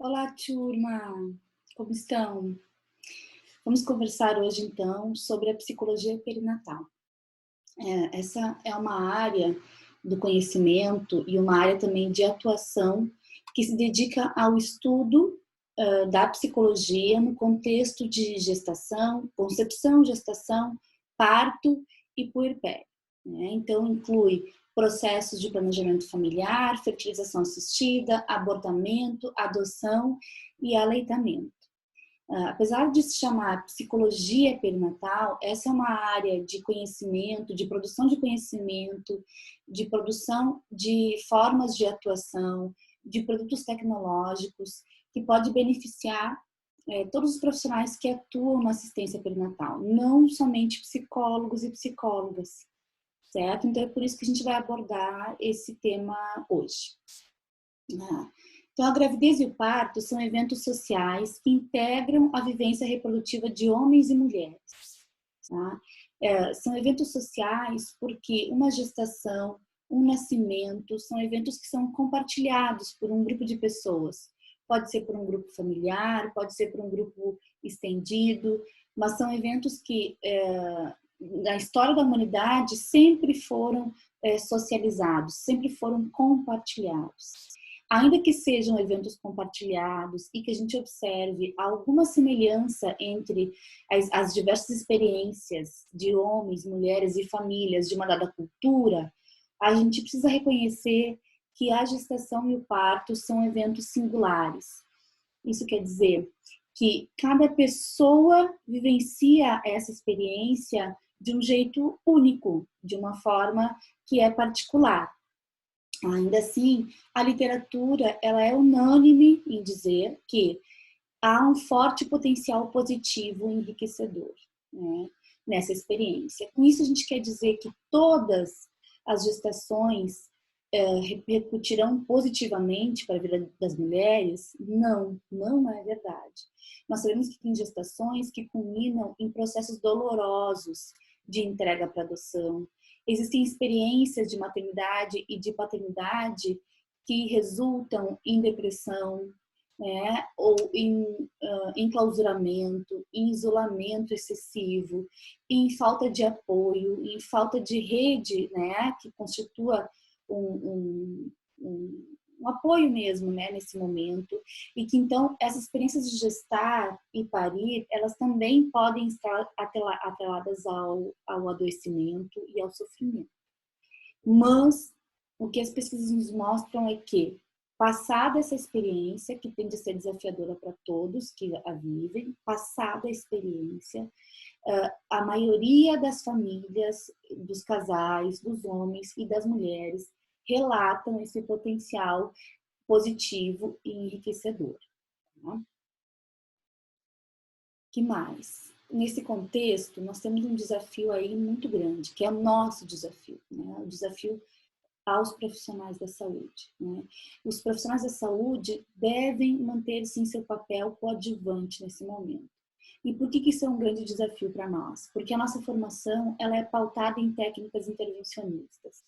Olá, turma! Como estão? Vamos conversar hoje, então, sobre a psicologia perinatal. Essa é uma área do conhecimento e uma área também de atuação que se dedica ao estudo da psicologia no contexto de gestação, concepção, gestação, parto e puerpério, né? Então, inclui processos de planejamento familiar, fertilização assistida, abortamento, adoção e aleitamento. Apesar de se chamar psicologia perinatal, essa é uma área de conhecimento, de produção de formas de atuação, de produtos tecnológicos, que pode beneficiar todos os profissionais que atuam na assistência perinatal, não somente psicólogos e psicólogas, certo? Então é por isso que a gente vai abordar esse tema hoje. Então, a gravidez e o parto são eventos sociais que integram a vivência reprodutiva de homens e mulheres. Tá? São eventos sociais porque uma gestação, um nascimento, são eventos que são compartilhados por um grupo de pessoas. Pode ser por um grupo familiar, pode ser por um grupo estendido, mas são eventos que, na história da humanidade, sempre foram socializados, sempre foram compartilhados. Ainda que sejam eventos compartilhados e que a gente observe alguma semelhança entre as diversas experiências de homens, mulheres e famílias de uma dada cultura, a gente precisa reconhecer que a gestação e o parto são eventos singulares. Isso quer dizer que cada pessoa vivencia essa experiência de um jeito único, de uma forma que é particular. Ainda assim, a literatura ela é unânime em dizer que há um forte potencial positivo e enriquecedor, né, nessa experiência. Com isso, a gente quer dizer que todas as gestações repercutirão positivamente para a vida das mulheres? Não, não é verdade. Nós sabemos que tem gestações que culminam em processos dolorosos de entrega para adoção. Existem experiências de maternidade e de paternidade que resultam em depressão, né, ou em enclausuramento, em isolamento excessivo, em falta de apoio, em falta de rede, né, que constitua um apoio mesmo, né, nesse momento, e que então essas experiências de gestar e parir, elas também podem estar atreladas ao adoecimento e ao sofrimento. Mas o que as pesquisas nos mostram é que, passada essa experiência, que tem de ser desafiadora para todos que a vivem, passada a experiência, a maioria das famílias, dos casais, dos homens e das mulheres relatam esse potencial positivo e enriquecedor. Tá? Que mais? Nesse contexto, nós temos um desafio aí muito grande, que é o nosso desafio, né? O desafio aos profissionais da saúde, né? Os profissionais da saúde devem manter-se em seu papel coadjuvante nesse momento. E por que isso é um grande desafio para nós? Porque a nossa formação ela é pautada em técnicas intervencionistas.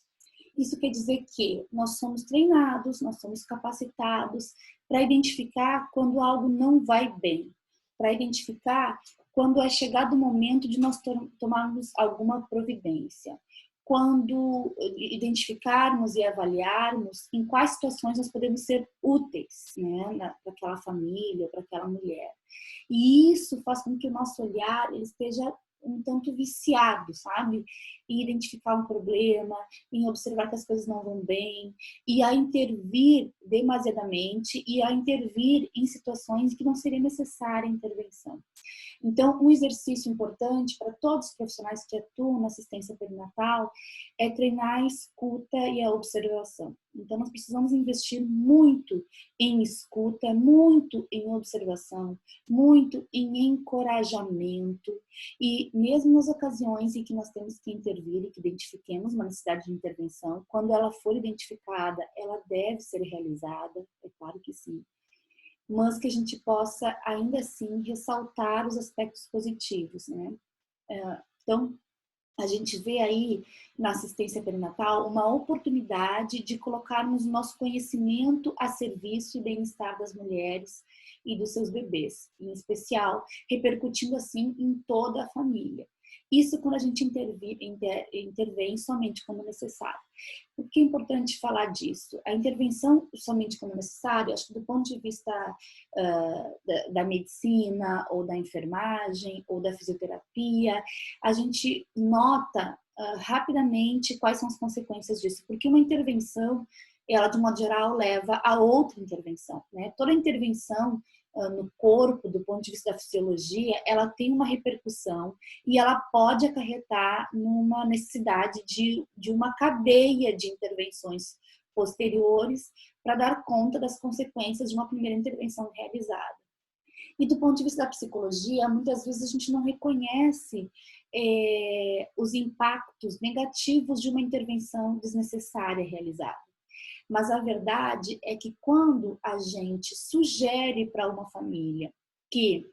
Isso quer dizer que nós somos treinados, nós somos capacitados para identificar quando algo não vai bem, para identificar quando é chegado o momento de nós tomarmos alguma providência, quando identificarmos e avaliarmos em quais situações nós podemos ser úteis, né, para aquela família, para aquela mulher. E isso faz com que o nosso olhar ele esteja um tanto viciado, sabe? Em identificar um problema, em observar que as coisas não vão bem, e a intervir demasiadamente, e a intervir em situações que não seria necessária a intervenção. Então, um exercício importante para todos os profissionais que atuam na assistência perinatal é treinar a escuta e a observação. Então, nós precisamos investir muito em escuta, muito em observação, muito em encorajamento e mesmo nas ocasiões em que nós temos que intervir e que identifiquemos uma necessidade de intervenção, quando ela for identificada, ela deve ser realizada, é claro que sim, mas que a gente possa ainda assim ressaltar os aspectos positivos, né? Então, a gente vê aí na assistência perinatal uma oportunidade de colocarmos o nosso conhecimento a serviço e bem-estar das mulheres e dos seus bebês, em especial, repercutindo assim em toda a família. Isso quando a gente intervém somente quando necessário. Por que é importante falar disso? A intervenção somente quando necessário, acho que do ponto de vista da medicina, ou da enfermagem, ou da fisioterapia, a gente nota rapidamente quais são as consequências disso, porque uma intervenção, ela de modo geral leva a outra intervenção, né? Toda intervenção no corpo, do ponto de vista da fisiologia, ela tem uma repercussão e ela pode acarretar numa necessidade de uma cadeia de intervenções posteriores para dar conta das consequências de uma primeira intervenção realizada. E do ponto de vista da psicologia, muitas vezes a gente não reconhece os impactos negativos de uma intervenção desnecessária realizada. Mas a verdade é que quando a gente sugere para uma família que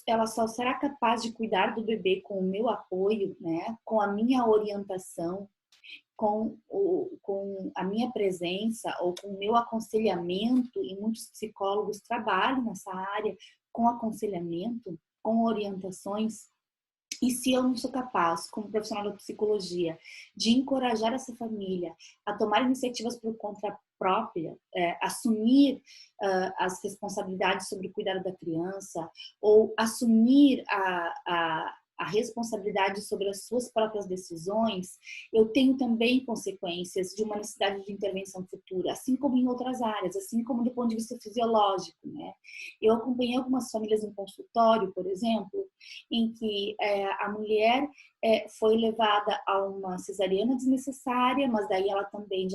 ela só será capaz de cuidar do bebê com o meu apoio, né, com a minha orientação, com a minha presença ou com o meu aconselhamento, e muitos psicólogos trabalham nessa área com aconselhamento, com orientações. E se eu não sou capaz, como profissional da psicologia, de encorajar essa família a tomar iniciativas por conta própria, assumir as responsabilidades sobre o cuidado da criança, ou assumir a responsabilidade sobre as suas próprias decisões, eu tenho também consequências de uma necessidade de intervenção futura, assim como em outras áreas, assim como do ponto de vista fisiológico, né? Eu acompanhei algumas famílias em consultório, por exemplo, em que a mulher foi levada a uma cesariana desnecessária, mas daí ela também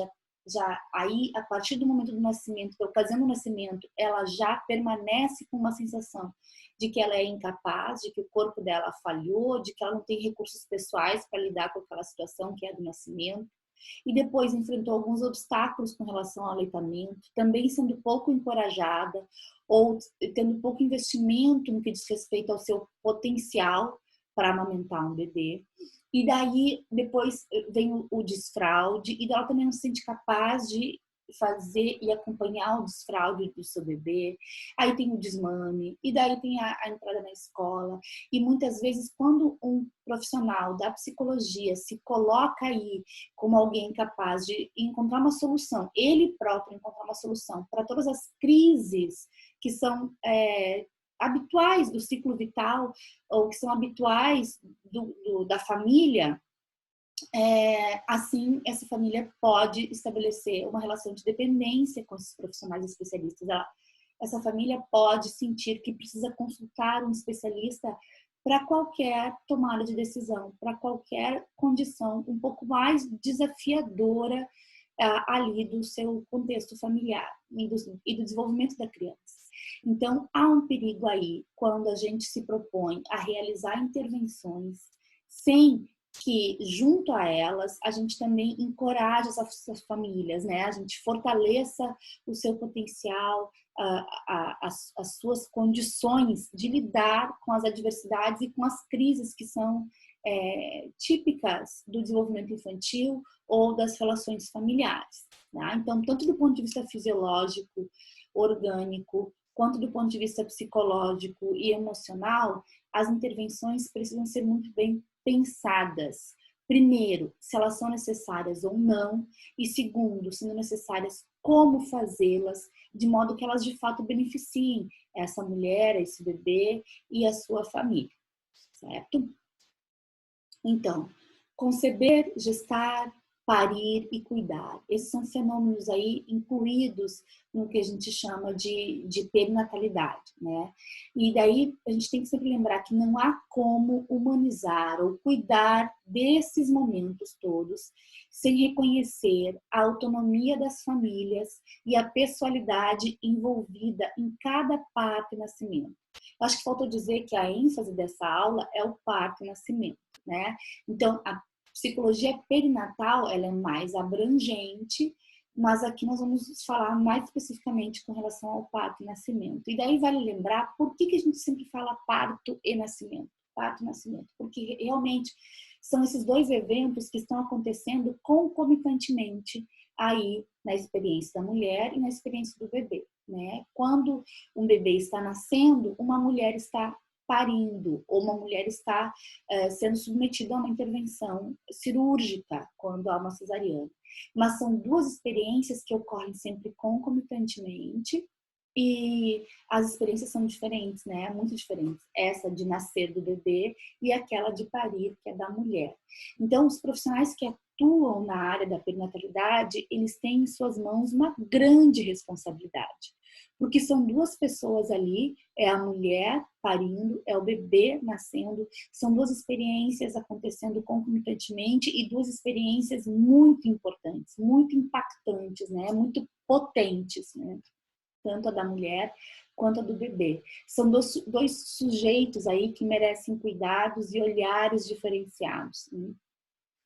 aí, a partir do momento do nascimento, da ocasião do nascimento, ela já permanece com uma sensação de que ela é incapaz, de que o corpo dela falhou, de que ela não tem recursos pessoais para lidar com aquela situação que é do nascimento. E depois enfrentou alguns obstáculos com relação ao aleitamento, também sendo pouco encorajada ou tendo pouco investimento no que diz respeito ao seu potencial para amamentar um bebê. E daí, depois vem o desfraude, e ela também não se sente capaz de fazer e acompanhar o desfraude do seu bebê. Aí tem o desmame, e daí tem a entrada na escola. E muitas vezes, quando um profissional da psicologia se coloca aí como alguém capaz de encontrar uma solução, ele próprio encontrar uma solução para todas as crises que são habituais do ciclo vital, ou que são habituais da família, assim, essa família pode estabelecer uma relação de dependência com esses profissionais especialistas. Essa família pode sentir que precisa consultar um especialista para qualquer tomada de decisão, para qualquer condição um pouco mais desafiadora ali do seu contexto familiar e do desenvolvimento da criança. Então, há um perigo aí quando a gente se propõe a realizar intervenções sem que, junto a elas, a gente também encoraje essas famílias, né? A gente fortaleça o seu potencial, as suas condições de lidar com as adversidades e com as crises que são típicas do desenvolvimento infantil ou das relações familiares. Tá? Então, tanto do ponto de vista fisiológico, orgânico, quanto do ponto de vista psicológico e emocional, as intervenções precisam ser muito bem pensadas. Primeiro, se elas são necessárias ou não, e segundo, se não necessárias, como fazê-las, de modo que elas de fato beneficiem essa mulher, esse bebê e a sua família, certo? Então, conceber, gestar, parir e cuidar. Esses são fenômenos aí incluídos no que a gente chama de perinatalidade, né? E daí a gente tem que sempre lembrar que não há como humanizar ou cuidar desses momentos todos sem reconhecer a autonomia das famílias e a pessoalidade envolvida em cada parto e nascimento. Acho que faltou dizer que a ênfase dessa aula é o parto e nascimento, né? Então, a psicologia perinatal, ela é mais abrangente, mas aqui nós vamos falar mais especificamente com relação ao parto e nascimento. E daí vale lembrar por que a gente sempre fala parto e nascimento. parto e nascimento, porque realmente são esses dois eventos que estão acontecendo concomitantemente aí na experiência da mulher e na experiência do bebê, né? Quando um bebê está nascendo, uma mulher está parindo, ou uma mulher está sendo submetida a uma intervenção cirúrgica quando há uma cesariana. Mas são duas experiências que ocorrem sempre concomitantemente e as experiências são diferentes, né? Muito diferentes. Essa de nascer do bebê e aquela de parir, que é da mulher. Então, os profissionais que atuam na área da perinatalidade, eles têm em suas mãos uma grande responsabilidade. Porque são duas pessoas ali, é a mulher parindo, é o bebê nascendo, são duas experiências acontecendo concomitantemente e duas experiências muito importantes, muito impactantes, né? Muito potentes, né? Tanto a da mulher quanto a do bebê. São dois sujeitos aí que merecem cuidados e olhares diferenciados, né?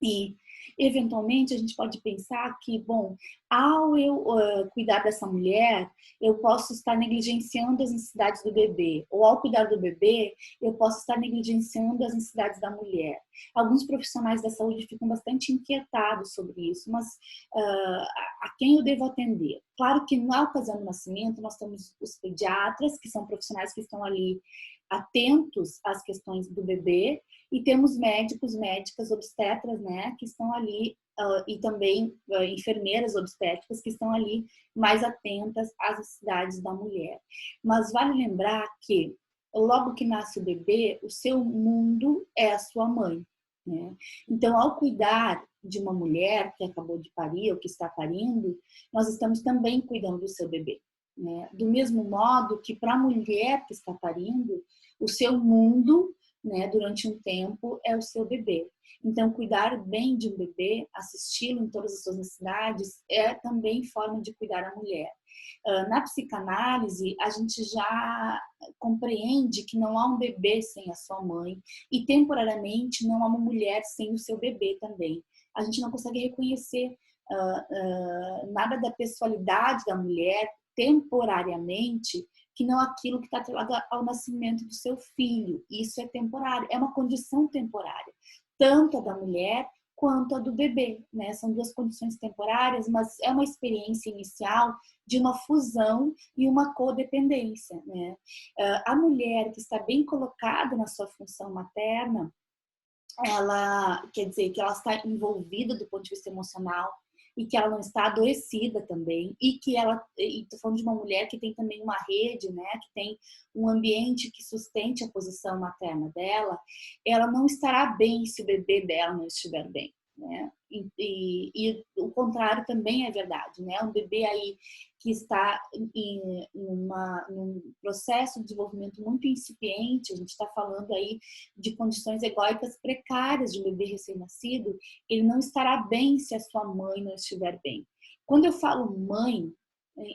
E, eventualmente, a gente pode pensar que, bom, ao eu cuidar dessa mulher, eu posso estar negligenciando as necessidades do bebê. Ou, ao cuidar do bebê, eu posso estar negligenciando as necessidades da mulher. Alguns profissionais da saúde ficam bastante inquietados sobre isso, mas a quem eu devo atender? Claro que, na ocasião do nascimento, nós temos os pediatras, que são profissionais que estão ali atentos às questões do bebê, e temos médicos, médicas, obstetras, né, que estão ali, e também enfermeiras obstétricas que estão ali mais atentas às necessidades da mulher. Mas vale lembrar que logo que nasce o bebê, o seu mundo é a sua mãe, né? Então, ao cuidar de uma mulher que acabou de parir ou que está parindo, nós estamos também cuidando do seu bebê, né? Do mesmo modo que para a mulher que está parindo, o seu mundo, né, durante um tempo é o seu bebê. Então, cuidar bem de um bebê, assisti-lo em todas as suas necessidades, é também forma de cuidar a mulher. Na psicanálise, a gente já compreende que não há um bebê sem a sua mãe e, temporariamente, não há uma mulher sem o seu bebê também. A gente não consegue reconhecer nada da pessoalidade da mulher temporariamente que não aquilo que está atrelado ao nascimento do seu filho. Isso é temporário, é uma condição temporária, tanto a da mulher quanto a do bebê, né? São duas condições temporárias, mas é uma experiência inicial de uma fusão e uma codependência, né? A mulher que está bem colocada na sua função materna, ela quer dizer que ela está envolvida do ponto de vista emocional e que ela não está adoecida também, e que ela, e estou falando de uma mulher que tem também uma rede, né, que tem um ambiente que sustente a posição materna dela, ela não estará bem se o bebê dela não estiver bem, né? E o contrário também é verdade, né? Um bebê aí que está num processo de desenvolvimento muito incipiente, a gente está falando aí de condições egóicas precárias de um bebê recém-nascido, ele não estará bem se a sua mãe não estiver bem. Quando eu falo mãe,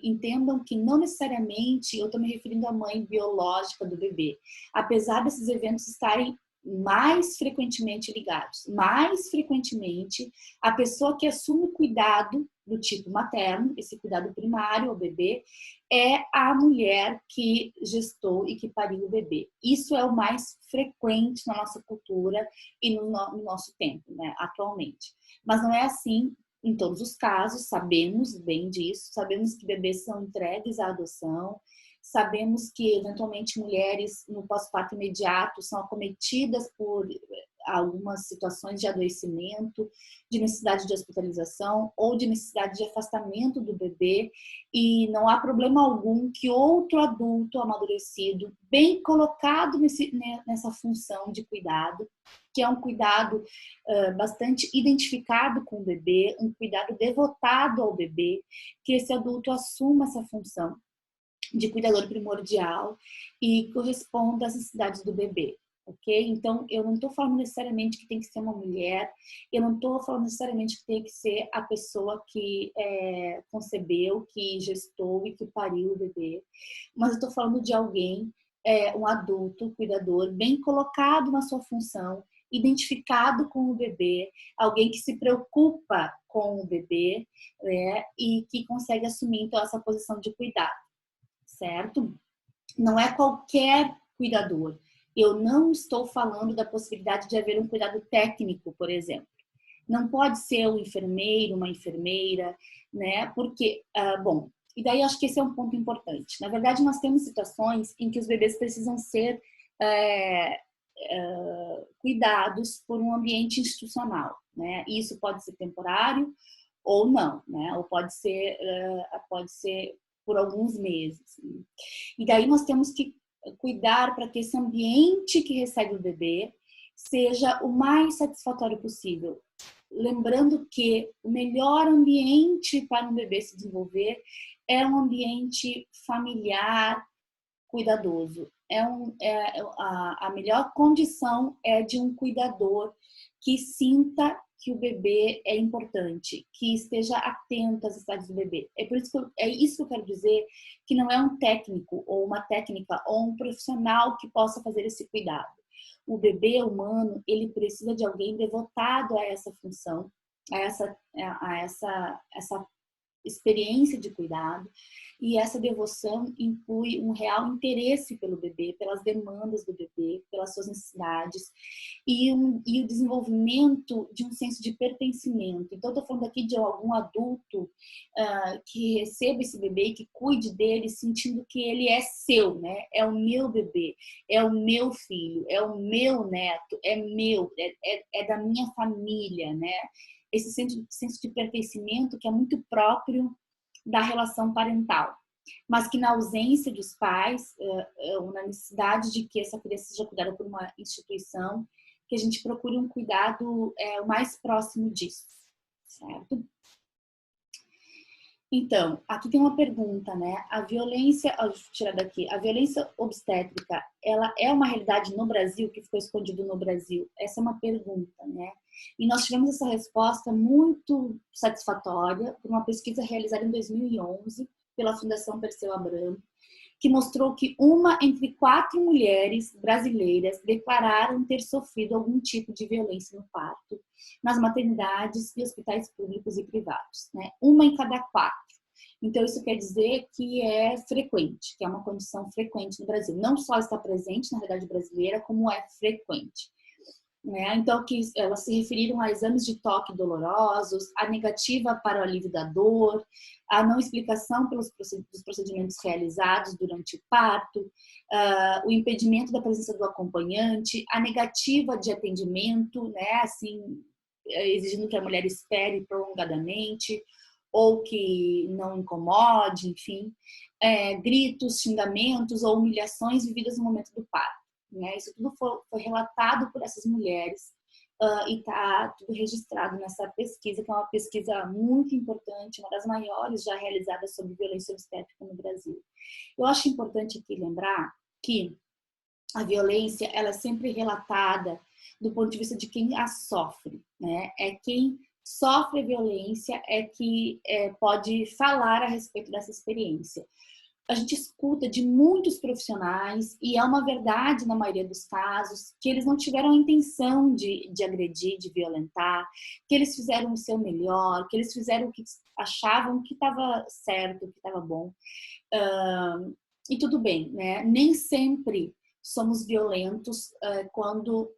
entendam que não necessariamente eu estou me referindo à mãe biológica do bebê. Apesar desses eventos estarem mais frequentemente ligados, mais frequentemente a pessoa que assume o cuidado do tipo materno, esse cuidado primário ao bebê, é a mulher que gestou e que pariu o bebê. Isso é o mais frequente na nossa cultura e no nosso tempo, né, atualmente. Mas não é assim em todos os casos, sabemos bem disso, sabemos que bebês são entregues à adoção, sabemos que, eventualmente, mulheres no pós-parto imediato são acometidas por algumas situações de adoecimento, de necessidade de hospitalização ou de necessidade de afastamento do bebê, e não há problema algum que outro adulto amadurecido, bem colocado nessa função de cuidado, que é um cuidado bastante identificado com o bebê, um cuidado devotado ao bebê, que esse adulto assuma essa função de cuidador primordial e corresponda às necessidades do bebê, ok? Então, eu não estou falando necessariamente que tem que ser uma mulher, eu não estou falando necessariamente que tem que ser a pessoa que concebeu, que gestou e que pariu o bebê, mas eu estou falando de alguém, um adulto, cuidador, bem colocado na sua função, identificado com o bebê, alguém que se preocupa com o bebê, né, e que consegue assumir, então, essa posição de cuidado. Certo? Não é qualquer cuidador, Eu não estou falando da possibilidade de haver um cuidado técnico, por exemplo. Não pode ser um enfermeiro, uma enfermeira, né? Porque, bom, e daí acho que esse é um ponto importante. Na verdade, nós temos situações em que os bebês precisam ser cuidados por um ambiente institucional, né? E isso pode ser temporário ou não, né? Ou pode ser por alguns meses. E daí nós temos que cuidar para que esse ambiente que recebe o bebê seja o mais satisfatório possível. Lembrando que o melhor ambiente para um bebê se desenvolver é um ambiente familiar, cuidadoso. A melhor condição é de um cuidador que sinta que o bebê é importante, que esteja atento às necessidades do bebê. É isso que eu quero dizer, que não é um técnico ou uma técnica ou um profissional que possa fazer esse cuidado. O bebê humano, ele precisa de alguém devotado a essa função, a essa experiência de cuidado, e essa devoção inclui um real interesse pelo bebê, pelas demandas do bebê, pelas suas necessidades, e o desenvolvimento de um senso de pertencimento. Então, estou falando aqui de algum adulto que receba esse bebê e que cuide dele, sentindo que ele é seu, né? É o meu bebê, é o meu filho, é o meu neto, é meu, é da minha família, né? Esse senso de pertencimento que é muito próprio da relação parental, mas que na ausência dos pais, ou na necessidade de que essa criança seja cuidada por uma instituição, que a gente procure um cuidado o mais próximo disso, certo? Então, aqui tem uma pergunta, né? A violência, deixa eu tirar daqui, a violência obstétrica, ela é uma realidade no Brasil, que ficou escondido no Brasil? Essa é uma pergunta, né? E nós tivemos essa resposta muito satisfatória por uma pesquisa realizada em 2011 pela Fundação Perseu Abramo, que mostrou que 1 entre 4 mulheres brasileiras declararam ter sofrido algum tipo de violência no parto, nas maternidades e hospitais públicos e privados, né? 1 em cada 4. Então, isso quer dizer que é frequente, que é uma condição frequente no Brasil. Não só está presente na realidade brasileira, como é frequente. Né? Então, que elas se referiram a exames de toque dolorosos, a negativa para o alívio da dor, a não explicação dos procedimentos realizados durante o parto, o impedimento da presença do acompanhante, a negativa de atendimento, né? Assim, exigindo que a mulher espere prolongadamente ou que não incomode, enfim, gritos, xingamentos ou humilhações vividas no momento do parto. Né? Isso tudo foi relatado por essas mulheres e está tudo registrado nessa pesquisa, que é uma pesquisa muito importante, uma das maiores já realizadas sobre violência obstétrica no Brasil. Eu acho importante aqui lembrar que a violência ela é sempre relatada do ponto de vista de quem a sofre, né? É quem sofre a violência é que pode falar a respeito dessa experiência. A gente escuta de muitos profissionais, e é uma verdade na maioria dos casos, que eles não tiveram a intenção de agredir, de violentar, que eles fizeram o seu melhor, que eles fizeram o que achavam que estava certo, que estava bom. E tudo bem, né? Nem sempre somos violentos quando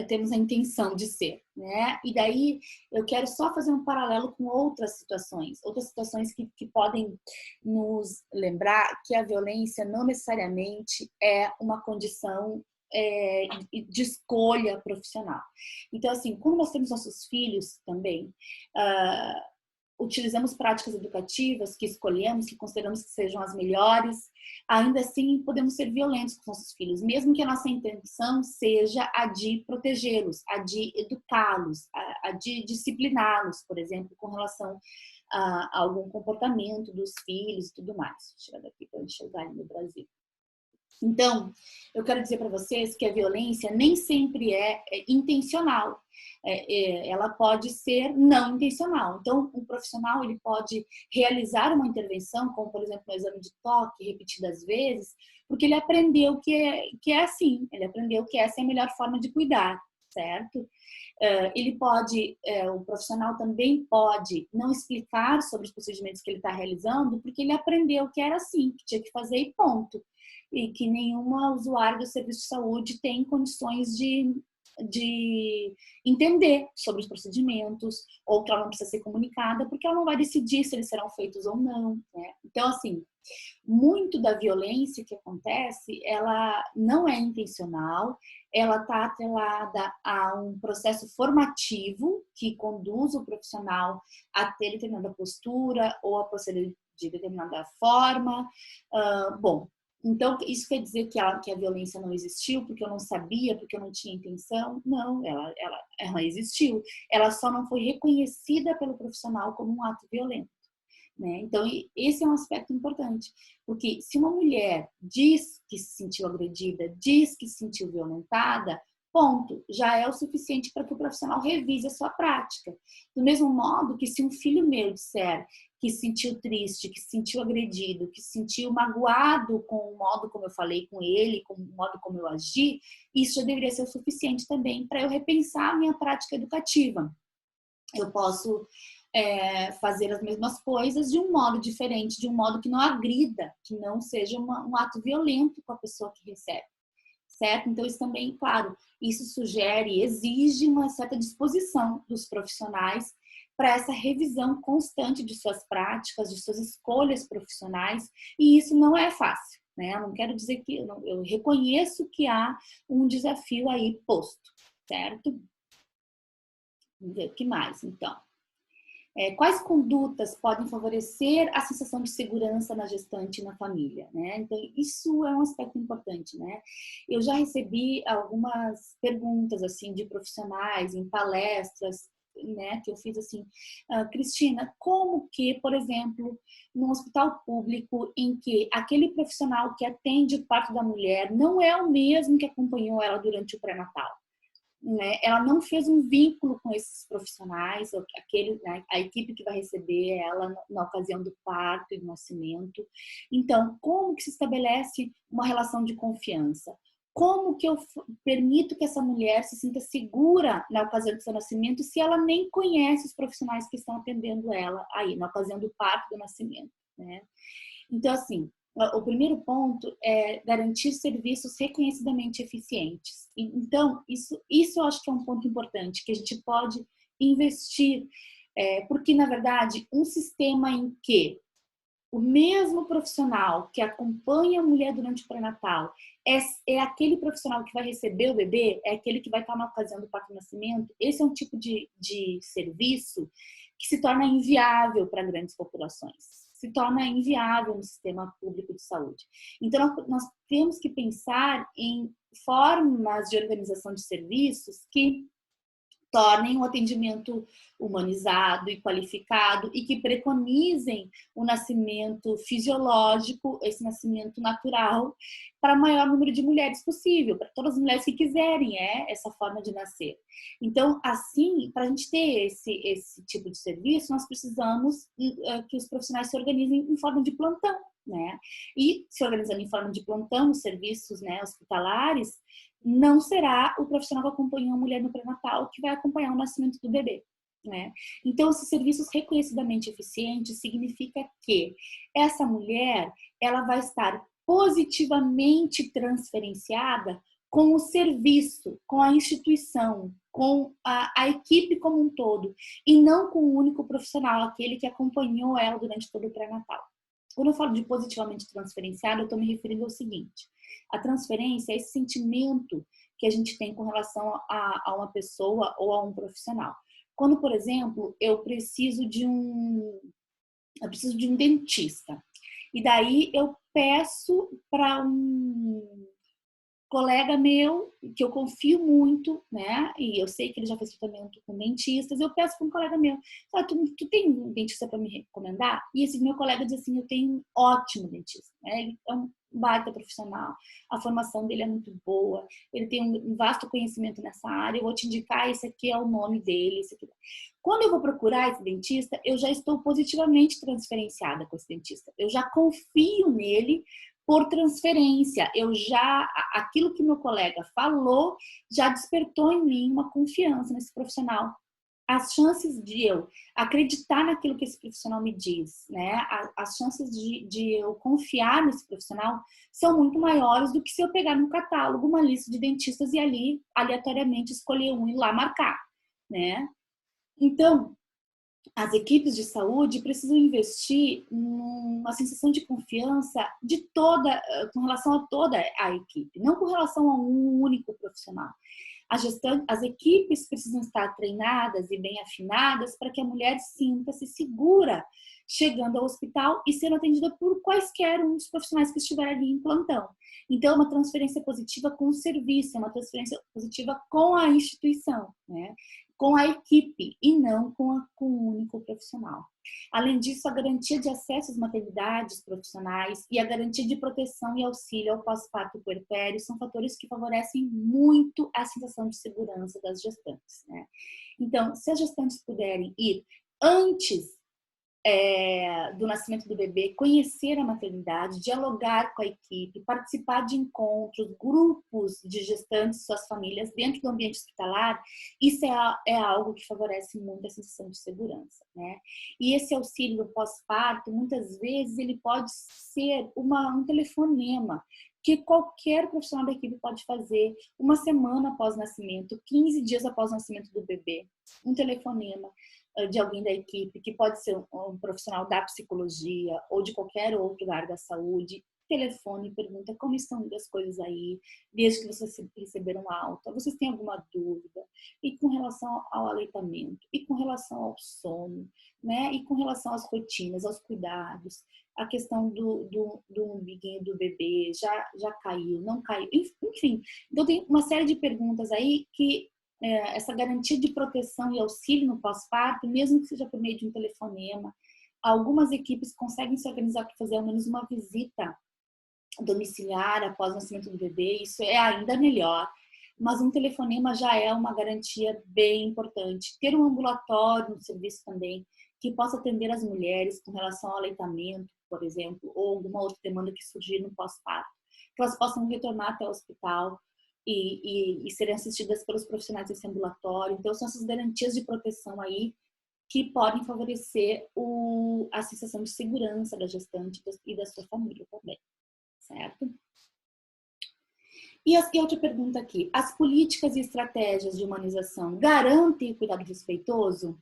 temos a intenção de ser, né? E daí eu quero só fazer um paralelo com outras situações que podem nos lembrar que a violência não necessariamente é uma condição de escolha profissional. Então, assim, como nós temos nossos filhos também, utilizamos práticas educativas que escolhemos, que consideramos que sejam as melhores, ainda assim podemos ser violentos com nossos filhos, mesmo que a nossa intenção seja a de protegê-los, a de educá-los, a de discipliná-los, por exemplo, com relação a algum comportamento dos filhos e tudo mais. Vou tirar daqui para enxergar ali no Brasil. Então, eu quero dizer para vocês que a violência nem sempre é intencional. Ela pode ser não intencional. Então, um profissional ele pode realizar uma intervenção, como por exemplo um exame de toque repetidas vezes, porque ele aprendeu que é assim, ele aprendeu que essa é a melhor forma de cuidar, certo? O profissional também pode não explicar sobre os procedimentos que ele está realizando, porque ele aprendeu que era assim, que tinha que fazer e ponto. e que nenhuma usuária do serviço de saúde tem condições de entender sobre os procedimentos, ou que ela não precisa ser comunicada, porque ela não vai decidir se eles serão feitos ou não, né? Então, assim, muito da violência que acontece, ela não é intencional, ela está atrelada a um processo formativo que conduz o profissional a ter determinada postura ou a proceder de determinada forma. Bom, então isso quer dizer que a violência não existiu porque eu não sabia, porque eu não tinha intenção? Não, ela existiu. Ela só não foi reconhecida pelo profissional como um ato violento. Né? Então, esse é um aspecto importante, porque se uma mulher diz que se sentiu agredida, diz que se sentiu violentada, ponto, já é o suficiente para que o profissional revise a sua prática. Do mesmo modo que se um filho meu disser que se sentiu triste, que se sentiu agredido, que se sentiu magoado com o modo como eu falei com ele, com o modo como eu agi, isso já deveria ser o suficiente também para eu repensar a minha prática educativa. Eu posso fazer as mesmas coisas de um modo diferente, de um modo que não agrida, que não seja um ato violento com a pessoa que recebe, certo? Então, isso também, claro, isso sugere, exige uma certa disposição dos profissionais para essa revisão constante de suas práticas, de suas escolhas profissionais, e isso não é fácil, né? Eu não quero dizer que... eu reconheço que há um desafio aí posto, certo? Vamos ver o que mais, então. Quais condutas podem favorecer a sensação de segurança na gestante e na família, né? Então, isso é um aspecto importante, né? Eu já recebi algumas perguntas, assim, de profissionais em palestras, né, que eu fiz assim, Cristina, como que, por exemplo, num hospital público em que aquele profissional que atende o parto da mulher não é o mesmo que acompanhou ela durante o pré-natal? Né? Ela não fez um vínculo com esses profissionais, né, a equipe que vai receber ela na ocasião do parto e do nascimento. Então, como que se estabelece uma relação de confiança? Como que eu permito que essa mulher se sinta segura na ocasião do seu nascimento se ela nem conhece os profissionais que estão atendendo ela aí, na ocasião do parto e do nascimento, né? Então, assim, o primeiro ponto é garantir serviços reconhecidamente eficientes. Então, isso eu acho que é um ponto importante, que a gente pode investir, porque, na verdade, um sistema em que o mesmo profissional que acompanha a mulher durante o pré-natal é aquele profissional que vai receber o bebê, é aquele que vai estar na ocasião do parto e nascimento, esse é um tipo de serviço que se torna inviável para grandes populações, se torna inviável no sistema público de saúde. Então, nós temos que pensar em formas de organização de serviços que tornem o atendimento humanizado e qualificado e que preconizem o nascimento fisiológico, esse nascimento natural, para o maior número de mulheres possível, para todas as mulheres que quiserem essa forma de nascer. Então, assim, para a gente ter esse tipo de serviço, nós precisamos que os profissionais se organizem em forma de plantão, né? E se organizando em forma de plantão, os serviços, né, hospitalares, não será o profissional que acompanhou a mulher no pré-natal que vai acompanhar o nascimento do bebê, né? Então, esses serviços reconhecidamente eficientes significa que essa mulher, ela vai estar positivamente transferenciada com o serviço, com a instituição, com a equipe como um todo, e não com o único profissional, aquele que acompanhou ela durante todo o pré-natal. Quando eu falo de positivamente transferenciada, eu estou me referindo ao seguinte: a transferência é esse sentimento que a gente tem com relação a uma pessoa ou a um profissional. Quando, por exemplo, eu preciso de um dentista, e daí eu peço para um colega meu, que eu confio muito, né? E eu sei que ele já fez tratamento com dentistas, eu peço para um colega meu, tu tem um dentista para me recomendar? E esse meu colega diz assim, eu tenho um ótimo dentista, né? Ele é um baita profissional, a formação dele é muito boa, ele tem um vasto conhecimento nessa área, eu vou te indicar, esse aqui é o nome dele, esse aqui. Quando eu vou procurar esse dentista, eu já estou positivamente transferenciada com esse dentista, eu já confio nele por transferência, aquilo que meu colega falou já despertou em mim uma confiança nesse profissional. as chances de eu acreditar naquilo que esse profissional me diz, né? As chances de eu confiar nesse profissional são muito maiores do que se eu pegar no catálogo uma lista de dentistas e ali, aleatoriamente, escolher um e lá marcar, né? Então, as equipes de saúde precisam investir numa sensação de confiança de toda, com relação a toda a equipe, não com relação a um único profissional. As equipes precisam estar treinadas e bem afinadas para que a mulher sinta-se segura chegando ao hospital e sendo atendida por quaisquer um dos profissionais que estiverem ali em plantão. Então, é uma transferência positiva com o serviço, é uma transferência positiva com a instituição, né? Com a equipe e não com o único profissional. Além disso, a garantia de acesso às maternidades profissionais e a garantia de proteção e auxílio ao pós-parto puerpério são fatores que favorecem muito a sensação de segurança das gestantes, né? Então, se as gestantes puderem ir antes do nascimento do bebê, conhecer a maternidade, dialogar com a equipe, participar de encontros, grupos de gestantes e suas famílias dentro do ambiente hospitalar, isso é algo que favorece muito a sensação de segurança, né? E esse auxílio do pós-parto, muitas vezes, ele pode ser um telefonema que qualquer profissional da equipe pode fazer uma semana após o nascimento, 15 dias após o nascimento do bebê, um telefonema de alguém da equipe, que pode ser um profissional da psicologia ou de qualquer outro área da saúde, telefone e pergunta como estão as coisas aí, desde que vocês receberam alta, vocês têm alguma dúvida? E com relação ao aleitamento, e com relação ao sono, né? E com relação às rotinas, aos cuidados, a questão do umbiguinho do bebê, já caiu, não caiu, enfim. Então tem uma série de perguntas aí que essa garantia de proteção e auxílio no pós-parto, mesmo que seja por meio de um telefonema, algumas equipes conseguem se organizar para fazer ao menos uma visita domiciliar após o nascimento do bebê, isso é ainda melhor, mas um telefonema já é uma garantia bem importante. Ter um ambulatório no serviço também, que possa atender as mulheres com relação ao aleitamento, por exemplo, ou alguma outra demanda que surgir no pós-parto, que elas possam retornar até o hospital e serem assistidas pelos profissionais desse ambulatório. Então, são essas garantias de proteção aí que podem favorecer a sensação de segurança da gestante e da sua família também, certo? E outra pergunta aqui, as políticas e estratégias de humanização garantem o cuidado respeitoso?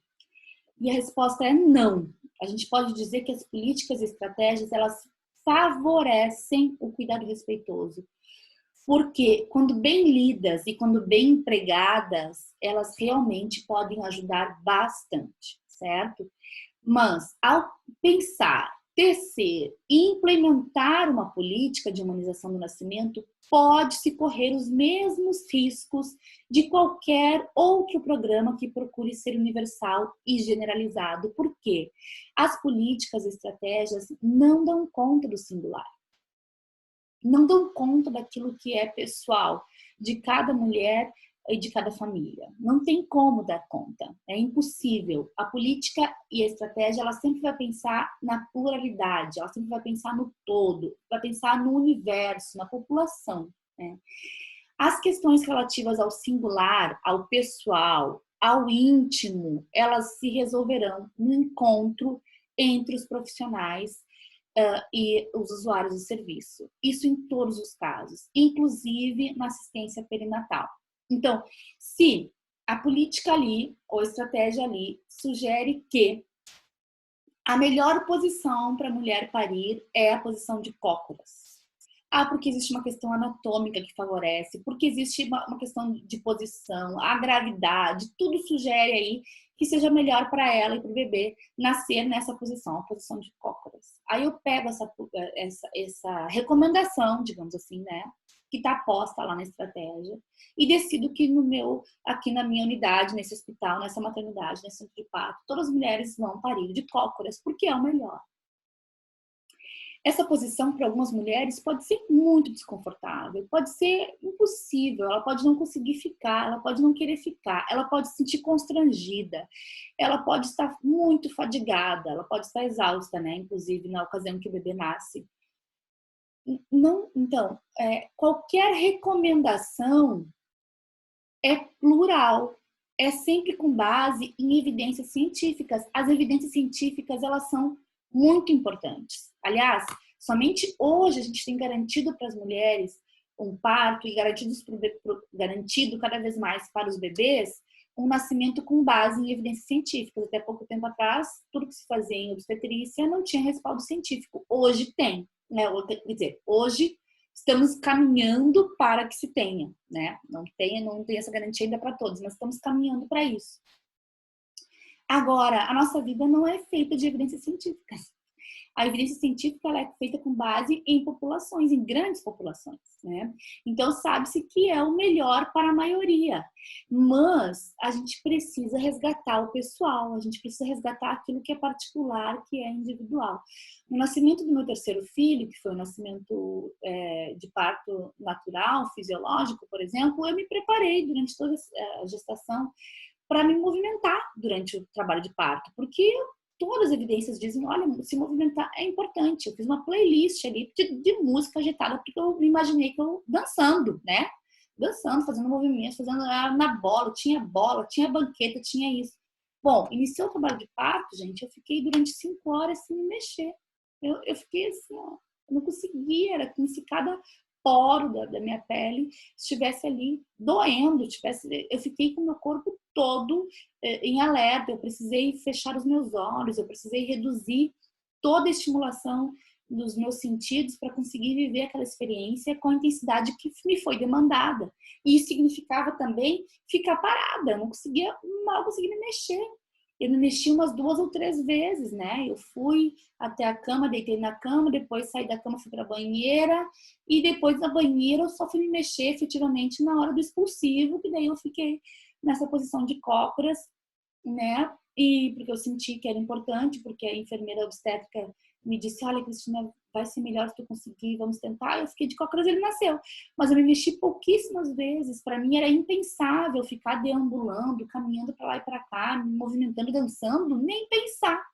E a resposta é não. A gente pode dizer que as políticas e estratégias, elas favorecem o cuidado respeitoso. Porque quando bem lidas e quando bem empregadas, elas realmente podem ajudar bastante, certo? Mas ao pensar, tecer e implementar uma política de humanização do nascimento, pode-se correr os mesmos riscos de qualquer outro programa que procure ser universal e generalizado. Por quê? As políticas e estratégias não dão conta do singular. Não dão conta daquilo que é pessoal de cada mulher e de cada família. Não tem como dar conta, é impossível. A política e a estratégia, ela sempre vai pensar na pluralidade, ela sempre vai pensar no todo, vai pensar no universo, na população, né? As questões relativas ao singular, ao pessoal, ao íntimo, elas se resolverão no encontro entre os profissionais e os usuários do serviço. Isso em todos os casos, inclusive na assistência perinatal. Então, se a política ali, ou a estratégia ali, sugere que a melhor posição para a mulher parir é a posição de cócoras. Porque existe uma questão anatômica que favorece, porque existe uma questão de posição, a gravidade, tudo sugere aí que seja melhor para ela e para o bebê nascer nessa posição, a posição de cócoras. Aí eu pego essa recomendação, digamos assim, né, que está posta lá na estratégia e decido que aqui na minha unidade, nesse hospital, nessa maternidade, nesse centro de parto, todas as mulheres vão parir de cócoras, porque é o melhor. Essa posição, para algumas mulheres, pode ser muito desconfortável, pode ser impossível, ela pode não conseguir ficar, ela pode não querer ficar, ela pode se sentir constrangida, ela pode estar muito fadigada, ela pode estar exausta, né? Inclusive na ocasião que o bebê nasce. Então, qualquer recomendação é plural. é sempre com base em evidências científicas. As evidências científicas, elas são muito importantes. Aliás, somente hoje a gente tem garantido para as mulheres um parto e garantido cada vez mais para os bebês um nascimento com base em evidências científicas. Até pouco tempo atrás, tudo que se fazia em obstetrícia não tinha respaldo científico. Hoje tem, né? Quer dizer, hoje estamos caminhando para que se tenha, né? Não tem essa garantia ainda para todos, mas estamos caminhando para isso. Agora, a nossa vida não é feita de evidências científicas. A evidência científica ela é feita com base em populações, em grandes populações, né? Então, sabe-se que é o melhor para a maioria. Mas a gente precisa resgatar o pessoal, a gente precisa resgatar aquilo que é particular, que é individual. No nascimento do meu terceiro filho, que foi o nascimento de parto natural, fisiológico, por exemplo, eu me preparei durante toda a gestação para me movimentar durante o trabalho de parto, porque todas as evidências dizem, olha, se movimentar é importante. Eu fiz uma playlist ali de música agitada, porque eu me imaginei que eu dançando, né? Dançando, fazendo movimentos, fazendo na bola, tinha banqueta, tinha isso. Bom, iniciou o trabalho de parto, gente, eu fiquei durante 5 horas sem me mexer. Eu fiquei assim, ó, eu não conseguia, era como se cada poro da minha pele estivesse ali doendo, eu fiquei com o meu corpo todo em alerta, eu precisei fechar os meus olhos, eu precisei reduzir toda a estimulação dos meus sentidos para conseguir viver aquela experiência com a intensidade que me foi demandada. E isso significava também ficar parada, eu não conseguia, mal conseguia me mexer. Eu me mexi umas 2 ou 3 vezes, né? Eu fui até a cama, deitei na cama, depois saí da cama, fui para a banheira, e depois da banheira eu só fui me mexer efetivamente na hora do expulsivo, que daí eu fiquei nessa posição de cócoras, né? E porque eu senti que era importante, porque a enfermeira obstétrica me disse, olha, Cristina, vai ser melhor se tu conseguir, vamos tentar. Eu fiquei de cócoras, ele nasceu. Mas eu me mexi pouquíssimas vezes. Para mim era impensável ficar deambulando, caminhando para lá e para cá, me movimentando, dançando, nem pensar,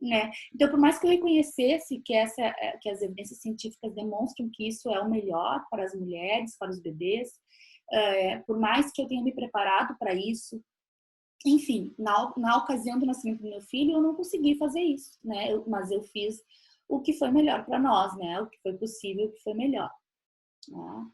né? Então, por mais que eu reconhecesse que as evidências científicas demonstram que isso é o melhor para as mulheres, para os bebês, por mais que eu tenha me preparado para isso, enfim, na ocasião do nascimento do meu filho, eu não consegui fazer isso, né? Mas eu fiz o que foi melhor para nós, né? O que foi possível, o que foi melhor. Né?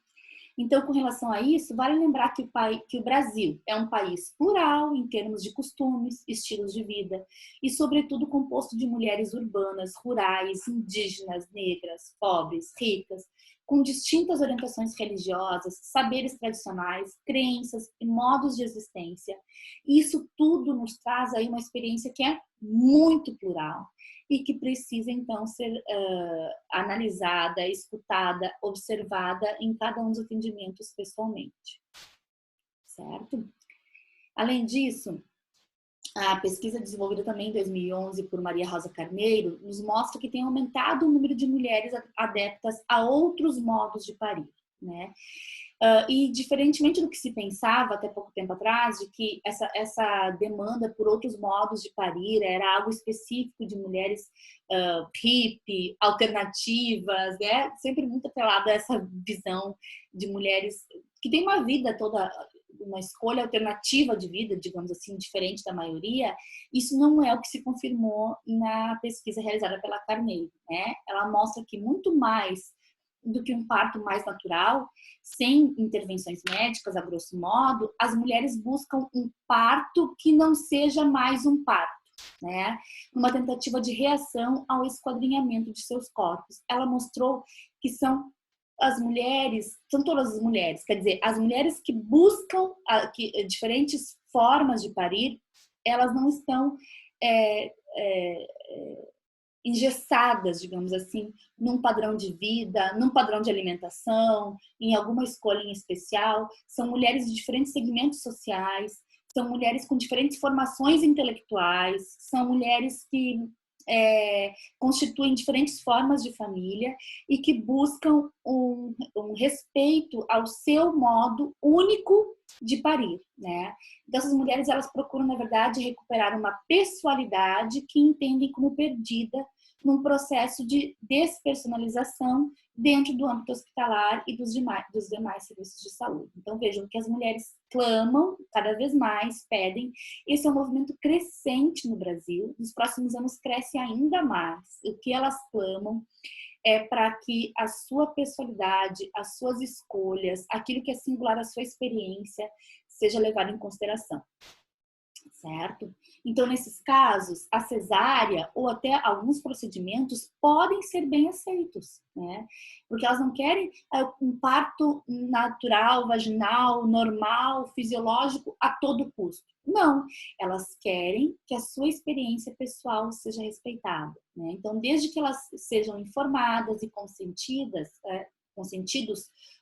Então, com relação a isso, vale lembrar que o Brasil é um país plural em termos de costumes, estilos de vida e, sobretudo, composto de mulheres urbanas, rurais, indígenas, negras, pobres, ricas, com distintas orientações religiosas, saberes tradicionais, crenças e modos de existência. E isso tudo nos traz aí uma experiência que é muito plural e que precisa, então, ser analisada, escutada, observada em cada um dos atendimentos pessoalmente. Certo? Além disso, a pesquisa desenvolvida também em 2011 por Maria Rosa Carneiro nos mostra que tem aumentado o número de mulheres adeptas a outros modos de parir, né? E diferentemente do que se pensava até pouco tempo atrás, de que essa demanda por outros modos de parir era algo específico de mulheres hippie, alternativas, né? Sempre muito atrelada a essa visão de mulheres que têm uma vida toda, uma escolha alternativa de vida, digamos assim, diferente da maioria. Isso não é o que se confirmou na pesquisa realizada pela Carneiro, né? Ela mostra que muito mais do que um parto mais natural, sem intervenções médicas, a grosso modo, as mulheres buscam um parto que não seja mais um parto, né? Uma tentativa de reação ao esquadrinhamento de seus corpos. Ela mostrou que são todas as mulheres, quer dizer, as mulheres que buscam diferentes formas de parir, elas não estão engessadas, digamos assim, num padrão de vida, num padrão de alimentação, em alguma escolha em especial. São mulheres de diferentes segmentos sociais, são mulheres com diferentes formações intelectuais, são mulheres que constituem diferentes formas de família e que buscam um respeito ao seu modo único de parir, né? Então, essas mulheres, elas procuram, na verdade, recuperar uma pessoalidade que entendem como perdida num processo de despersonalização dentro do âmbito hospitalar e dos demais serviços de saúde. Então, vejam que as mulheres clamam cada vez mais, pedem. Esse é um movimento crescente no Brasil. Nos próximos anos cresce ainda mais. O que elas clamam é para que a sua personalidade, as suas escolhas, aquilo que é singular, a sua experiência, seja levado em consideração. Certo? Então, nesses casos, a cesárea ou até alguns procedimentos podem ser bem aceitos, né? Porque elas não querem um parto natural, vaginal, normal, fisiológico a todo custo. Não, elas querem que a sua experiência pessoal seja respeitada, né? Então, desde que elas sejam informadas e consentidos,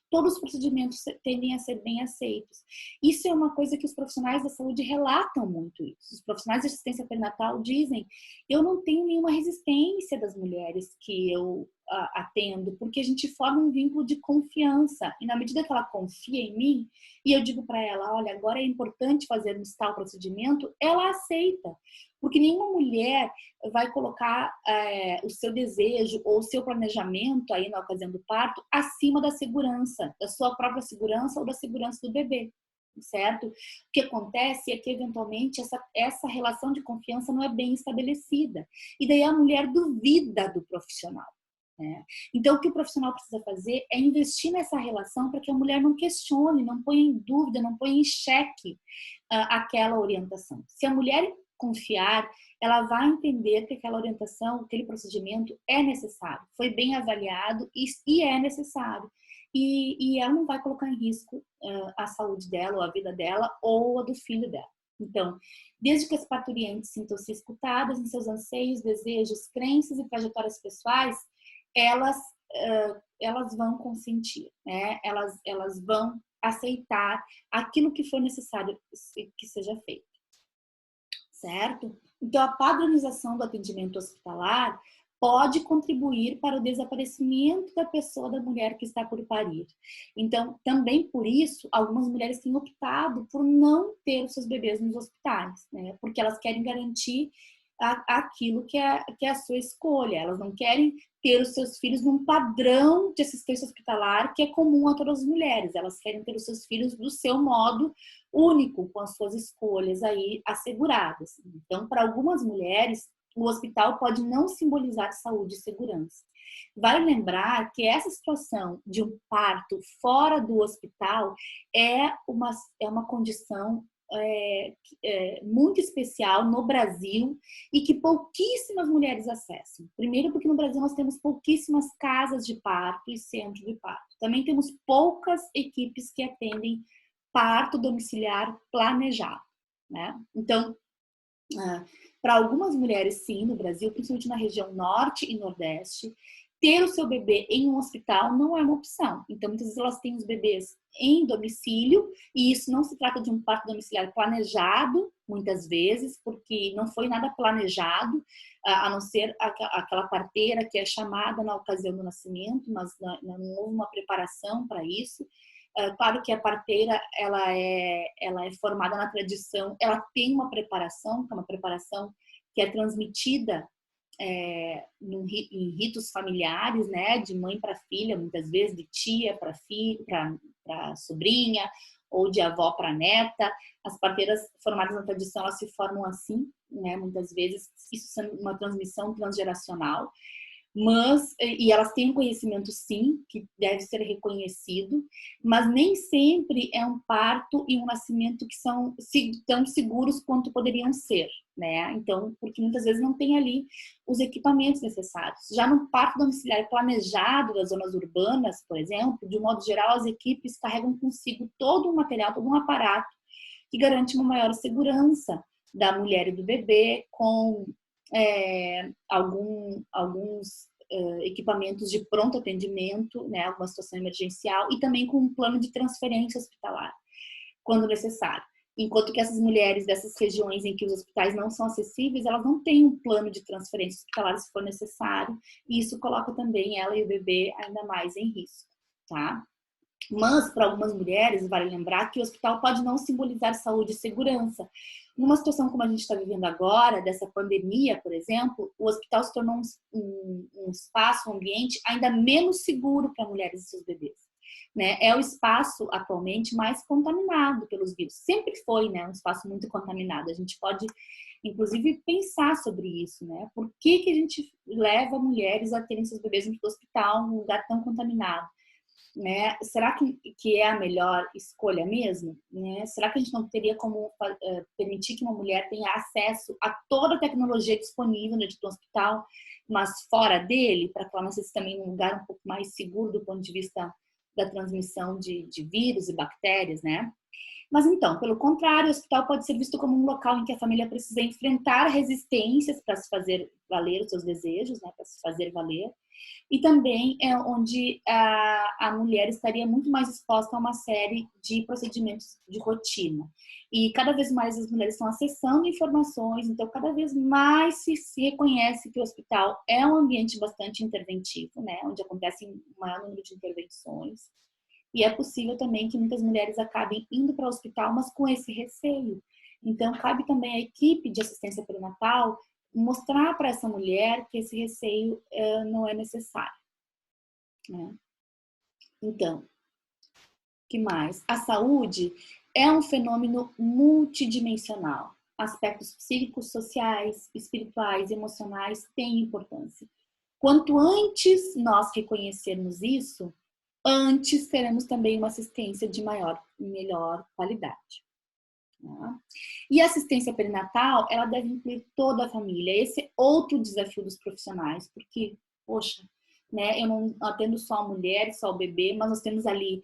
todos os procedimentos tendem a ser bem aceitos. Isso é uma coisa que os profissionais da saúde relatam muito isso. Os profissionais de assistência perinatal dizem: eu não tenho nenhuma resistência das mulheres que eu atendo, porque a gente forma um vínculo de confiança. E na medida que ela confia em mim, e eu digo para ela: olha, agora é importante fazermos tal procedimento, ela aceita. Porque nenhuma mulher vai colocar o seu desejo ou o seu planejamento aí na ocasião do parto acima da segurança, da sua própria segurança ou da segurança do bebê, certo? O que acontece é que, eventualmente, essa relação de confiança não é bem estabelecida. E daí a mulher duvida do profissional. Né? Então, o que o profissional precisa fazer é investir nessa relação para que a mulher não questione, não ponha em dúvida, não ponha em xeque aquela orientação. Se a mulher confiar, ela vai entender que aquela orientação, aquele procedimento é necessário, foi bem avaliado e é necessário. E ela não vai colocar em risco a saúde dela, ou a vida dela, ou a do filho dela. Então, desde que as parturientes sintam-se escutadas em seus anseios, desejos, crenças e trajetórias pessoais, elas vão consentir, né? Elas vão aceitar aquilo que for necessário que seja feito. Certo? Então, a padronização do atendimento hospitalar pode contribuir para o desaparecimento da pessoa, da mulher que está por parir. Então, também por isso, algumas mulheres têm optado por não ter os seus bebês nos hospitais, né? Porque elas querem garantir aquilo que é a sua escolha. Elas não querem ter os seus filhos num padrão de assistência hospitalar que é comum a todas as mulheres. Elas querem ter os seus filhos do seu modo único, com as suas escolhas aí asseguradas. Então, para algumas mulheres, o hospital pode não simbolizar saúde e segurança. Vale lembrar que essa situação de um parto fora do hospital é uma condição muito especial no Brasil e que pouquíssimas mulheres acessam. Primeiro porque no Brasil nós temos pouquíssimas casas de parto e centros de parto. Também temos poucas equipes que atendem parto domiciliar planejado, né? Então, para algumas mulheres, sim, no Brasil, principalmente na região norte e nordeste, ter o seu bebê em um hospital não é uma opção. Então, muitas vezes elas têm os bebês em domicílio, e isso não se trata de um parto domiciliar planejado, muitas vezes, porque não foi nada planejado, a não ser aquela parteira que é chamada na ocasião do nascimento, mas não houve uma preparação para isso. Claro que a parteira ela é formada na tradição, ela tem uma preparação, que é uma preparação que é transmitida em ritos familiares, né, de mãe para filha, muitas vezes de tia para filha, para sobrinha, ou de avó para neta. As parteiras formadas na tradição, elas se formam assim, né, muitas vezes isso é uma transmissão transgeracional. E elas têm um conhecimento, sim, que deve ser reconhecido, mas nem sempre é um parto e um nascimento que são tão seguros quanto poderiam ser, né? Então, porque muitas vezes não tem ali os equipamentos necessários. Já no parto domiciliar planejado das zonas urbanas, por exemplo, de um modo geral, as equipes carregam consigo todo um material, todo um aparato que garante uma maior segurança da mulher e do bebê, com alguns equipamentos de pronto atendimento, né, alguma situação emergencial, e também com um plano de transferência hospitalar, quando necessário. Enquanto que essas mulheres dessas regiões em que os hospitais não são acessíveis, elas não têm um plano de transferência hospitalar se for necessário, e isso coloca também ela e o bebê ainda mais em risco, tá? Mas, para algumas mulheres, vale lembrar que o hospital pode não simbolizar saúde e segurança. Numa situação como a gente está vivendo agora, dessa pandemia, por exemplo, o hospital se tornou um espaço, um ambiente ainda menos seguro para mulheres e seus bebês. Né? É o espaço, atualmente, mais contaminado pelos vírus. Sempre foi, né, um espaço muito contaminado. A gente pode, inclusive, pensar sobre isso. Né? Por que a gente leva mulheres a terem seus bebês no hospital, num lugar tão contaminado? Né? Será que é a melhor escolha mesmo? Né? Será que a gente não teria como permitir que uma mulher tenha acesso a toda a tecnologia disponível dentro do hospital, mas fora dele, para que ela necessite também um lugar um pouco mais seguro do ponto de vista da transmissão de vírus e bactérias, né? Mas então, pelo contrário, o hospital pode ser visto como um local em que a família precisa enfrentar resistências para se fazer valer os seus desejos, né? Para se fazer valer. E também é onde a mulher estaria muito mais exposta a uma série de procedimentos de rotina. E cada vez mais as mulheres estão acessando informações, então cada vez mais se reconhece que o hospital é um ambiente bastante interventivo, né? Onde acontece um maior número de intervenções. E é possível também que muitas mulheres acabem indo para o hospital, mas com esse receio. Então, cabe também à equipe de assistência perinatal mostrar para essa mulher que esse receio não é necessário. Né? Então, que mais? A saúde é um fenômeno multidimensional. Aspectos psíquicos, sociais, espirituais, emocionais têm importância. Quanto antes nós reconhecermos isso, antes teremos também uma assistência de maior e melhor qualidade. Tá? E a assistência perinatal, ela deve incluir toda a família. Esse é outro desafio dos profissionais, porque, poxa, né, eu não atendo só a mulher, só o bebê, mas nós temos ali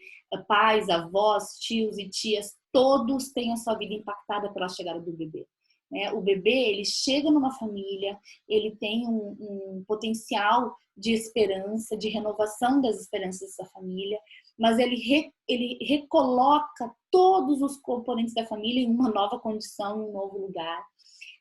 pais, avós, tios e tias, todos têm a sua vida impactada pela chegada do bebê. Né? O bebê, ele chega numa família, ele tem um potencial de esperança, de renovação das esperanças dessa família, mas ele recoloca todos os componentes da família em uma nova condição, em um novo lugar.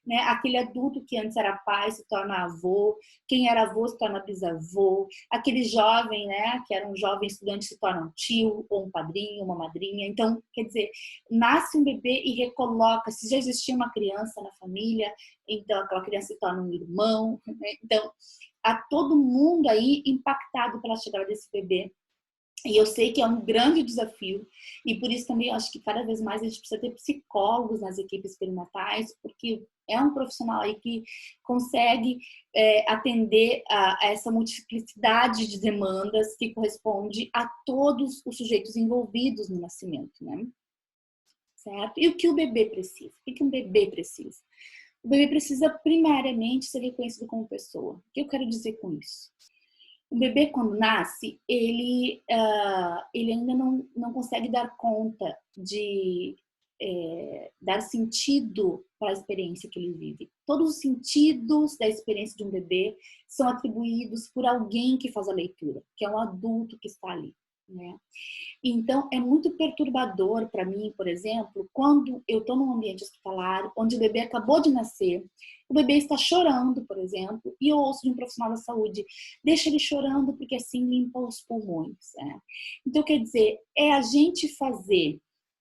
Né? Aquele adulto que antes era pai se torna avô, quem era avô se torna bisavô, aquele jovem, né, que era um jovem estudante se torna um tio, ou um padrinho, uma madrinha. Então, quer dizer, nasce um bebê e recoloca, se já existia uma criança na família, então aquela criança se torna um irmão. Né? Então, há todo mundo aí impactado pela chegada desse bebê. E eu sei que é um grande desafio, e por isso também eu acho que cada vez mais a gente precisa ter psicólogos nas equipes perinatais, porque é um profissional aí que consegue atender a essa multiplicidade de demandas que corresponde a todos os sujeitos envolvidos no nascimento, né? Certo? E o que o bebê precisa? O que um bebê precisa? O bebê precisa primariamente ser reconhecido como pessoa. O que eu quero dizer com isso? O bebê, quando nasce, ele ainda não consegue dar conta de dar sentido para a experiência que ele vive. Todos os sentidos da experiência de um bebê são atribuídos por alguém que faz a leitura, que é um adulto que está ali. Né? Então, é muito perturbador para mim, por exemplo, quando eu estou num ambiente hospitalar, onde o bebê acabou de nascer, o bebê está chorando, por exemplo, e eu ouço de um profissional da saúde, deixa ele chorando porque assim limpa os pulmões. Né? Então, quer dizer, é a gente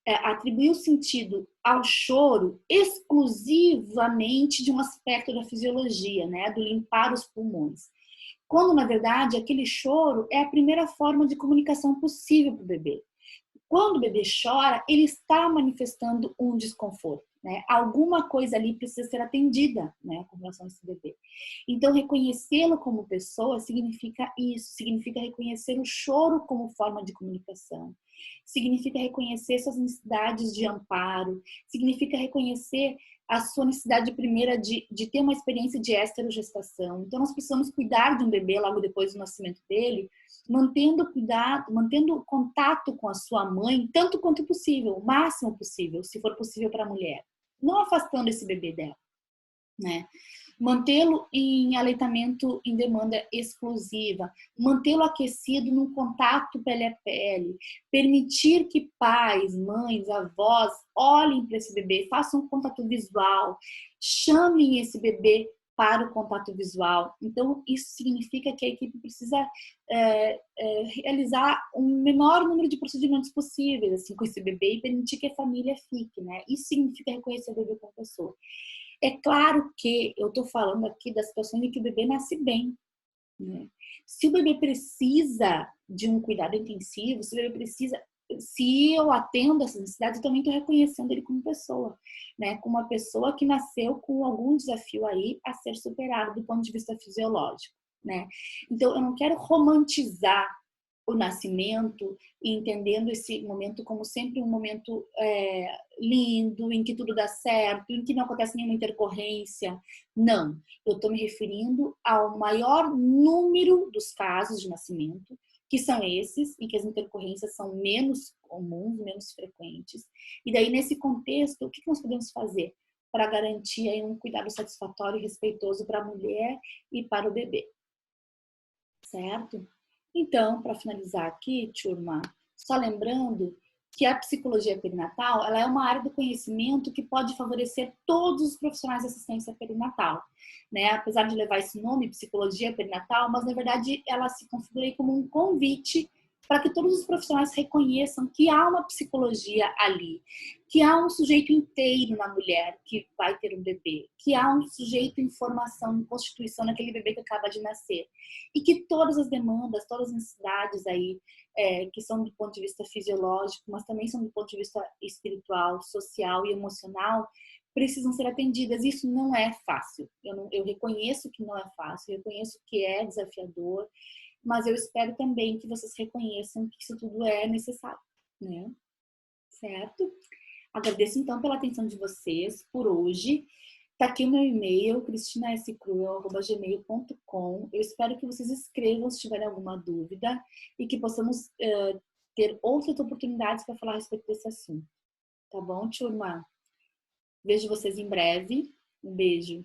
atribuir o sentido ao choro exclusivamente de um aspecto da fisiologia, né? Do limpar os pulmões. Quando, na verdade, aquele choro é a primeira forma de comunicação possível para o bebê. Quando o bebê chora, ele está manifestando um desconforto. Né? Alguma coisa ali precisa ser atendida, né, com relação a esse bebê. Então, reconhecê-lo como pessoa significa isso, significa reconhecer o choro como forma de comunicação, significa reconhecer suas necessidades de amparo, significa reconhecer a sua necessidade primeira de ter uma experiência de esterogestação. Então, nós precisamos cuidar de um bebê logo depois do nascimento dele, mantendo cuidado, mantendo contato com a sua mãe, tanto quanto possível, o máximo possível, se for possível para a mulher. Não afastando esse bebê dela, né? Mantê-lo em aleitamento em demanda exclusiva, mantê-lo aquecido num contato pele a pele, permitir que pais, mães, avós olhem para esse bebê, façam um contato visual, chamem esse bebê para o contato visual. Então, isso significa que a equipe precisa realizar o menor número de procedimentos possíveis, assim, com esse bebê e permitir que a família fique, né? Isso significa reconhecer o bebê como pessoa. É claro que eu estou falando aqui da situação em que o bebê nasce bem, né? Se o bebê precisa de um cuidado intensivo, se o bebê precisa, se eu atendo essas necessidades, eu também estou reconhecendo ele como pessoa, né? Como uma pessoa que nasceu com algum desafio aí a ser superado do ponto de vista fisiológico, né? Então, eu não quero romantizar o nascimento e entendendo esse momento como sempre um momento lindo, em que tudo dá certo, em que não acontece nenhuma intercorrência. Não, eu estou me referindo ao maior número dos casos de nascimento, que são esses, em que as intercorrências são menos comuns, menos frequentes. E daí, nesse contexto, o que nós podemos fazer para garantir aí um cuidado satisfatório e respeitoso para a mulher e para o bebê? Certo? Então, para finalizar aqui, turma, só lembrando que a psicologia perinatal, ela é uma área do conhecimento que pode favorecer todos os profissionais de assistência perinatal, né? Apesar de levar esse nome, psicologia perinatal, mas na verdade ela se configura como um convite para que todos os profissionais reconheçam que há uma psicologia ali, que há um sujeito inteiro na mulher que vai ter um bebê, que há um sujeito em formação, em constituição naquele bebê que acaba de nascer, e que todas as demandas, todas as necessidades aí, que são do ponto de vista fisiológico, mas também são do ponto de vista espiritual, social e emocional, precisam ser atendidas. Isso não é fácil. Eu reconheço que não é fácil, eu reconheço que é desafiador, mas eu espero também que vocês reconheçam que isso tudo é necessário, né? Certo? Agradeço então pela atenção de vocês por hoje. Tá aqui o meu e-mail, cristinascruel@gmail.com. Eu espero que vocês escrevam se tiverem alguma dúvida e que possamos ter outras oportunidades para falar a respeito desse assunto. Tá bom, turma? Vejo vocês em breve. Um beijo.